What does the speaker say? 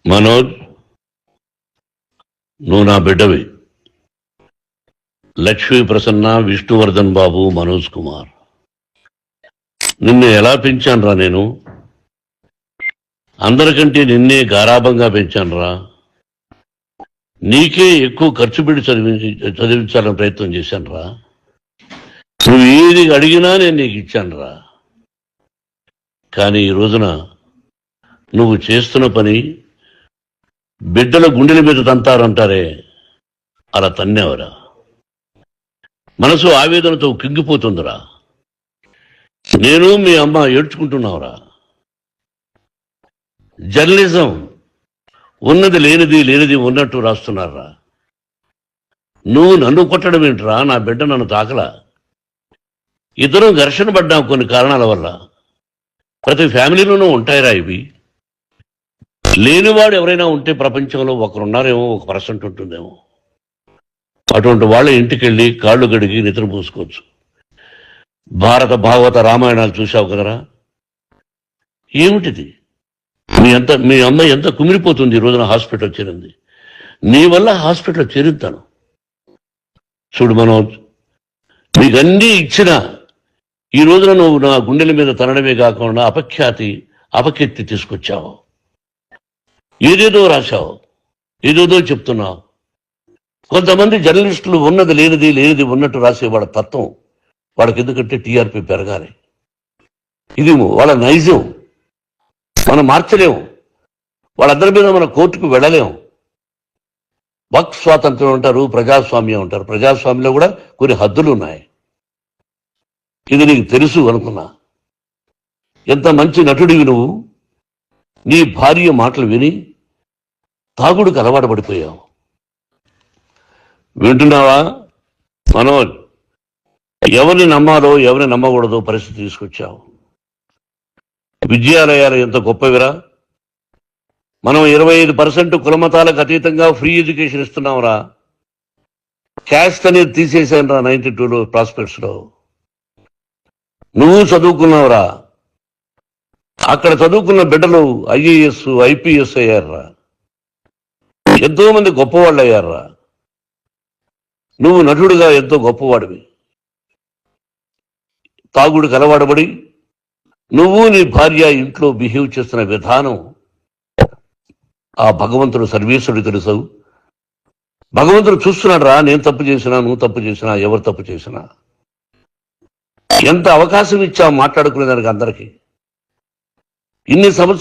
మనోజ్, నువ్వు నా బిడ్డవి. లక్ష్మీ ప్రసన్న, విష్ణువర్ధన్ బాబు, మనోజ్ కుమార్. నిన్ను ఎలా పెంచానురా నేను? అందరికంటే నిన్నే గారాభంగా పెంచానురా. నీకే ఎక్కువ ఖర్చు పెట్టి చదివించాలని ప్రయత్నం చేశానురా. నువ్వు ఏది అడిగినా నేను నీకు ఇచ్చానురా. కానీ ఈ రోజున నువ్వు చేస్తున్న పని బిడ్డల గుండెల మీద తంతారంటారే, అలా తన్నేవరా. మనసు ఆవేదనతో కింగిపోతుందిరా. నేను మీ అమ్మ ఏడ్చుకుంటున్నావురా. జర్నలిజం ఉన్నది లేనిది, లేనిది ఉన్నట్టు రాస్తున్నారా. నువ్వు నన్ను కొట్టడం ఏంట్రా? నా బిడ్డ నన్ను తాకలా. ఇద్దరం ఘర్షణ పడ్డాం కొన్ని కారణాల వల్ల. ప్రతి ఫ్యామిలీలోనూ ఉంటాయిరా ఇవి. లేనివాడు ఎవరైనా ఉంటే ప్రపంచంలో ఒకరున్నారేమో, 1% ఉంటుందేమో. అటువంటి వాళ్ళ ఇంటికి వెళ్ళి కాళ్ళు గడిగి నిద్ర పూసుకోవచ్చు. భారత భాగవత రామాయణాలు చూశావు కదరా. ఏమిటిది? మీ అమ్మ ఎంత కుమిరిపోతుంది ఈ రోజున హాస్పిటల్ చేరింది. నీ వల్ల హాస్పిటల్ చేరుతాను. చూడు మనోజ్, నీకన్నీ ఇచ్చినా ఈ రోజున నువ్వు నా గుండెల మీద తనడమే కాకుండా అపకీర్తి తీసుకొచ్చావు. ఏదేదో రాశావు, ఏదేదో చెప్తున్నావు. కొంతమంది జర్నలిస్టులు ఉన్నది లేనిది, లేనిది ఉన్నట్టు రాసేవాళ్ళ తత్వం వాళ్ళకి. ఎందుకంటే టీఆర్పీ పెరగాలి. ఇది వాళ్ళ నైజం. మనం మార్చలేము. వాళ్ళందరి మీద మన కోర్టుకు వెళ్ళలేము. వక్ స్వాతంత్రం అంటారు, ప్రజాస్వామ్యం అంటారు. ప్రజాస్వామ్యంలో కూడా కొన్ని హద్దులు ఉన్నాయి. ఇది నీకు తెలుసు అనుకున్నా. ఎంత మంచి నటుడివి నువ్వు. నీ భార్య మాటలు విని తాగుడికి అలవాటు పడిపోయావు. వింటున్నావా మనోజ్? ఎవరిని నమ్మాలో ఎవరిని నమ్మకూడదో పరిస్థితి తీసుకొచ్చావు. విద్యాలయాలు ఎంత గొప్పవిరా. మనం 25% కులమతాలకు అతీతంగా ఫ్రీ ఎడ్యుకేషన్ ఇస్తున్నాంరా. క్యాస్ట్ అనేది తీసేశాను రా 92లో ప్రాస్పెక్ట్స్లో. నువ్వు చదువుకున్నావురా. అక్కడ చదువుకున్న బిడ్డలు IAS, IPS అయ్యారురా. ఎంతో మంది గొప్పవాళ్ళు అయ్యారురా. నువ్వు నటుడిగా ఎంతో గొప్పవాడివి. తాగుడికి అలవాటుపడి నువ్వు నీ భార్య ఇంట్లో బిహేవ్ చేస్తున్న విధానం ఆ భగవంతుడు సర్వేశ్వరుడు తెలుసు. భగవంతుడు చూస్తున్నాడు రా. నేను తప్పు చేసినా, నువ్వు తప్పు చేసినా, ఎవరు తప్పు చేసినా. ఎంత అవకాశం ఇచ్చావు మాట్లాడుకునేదానికి అందరికీ. ఇన్ని సంవత్సరాలు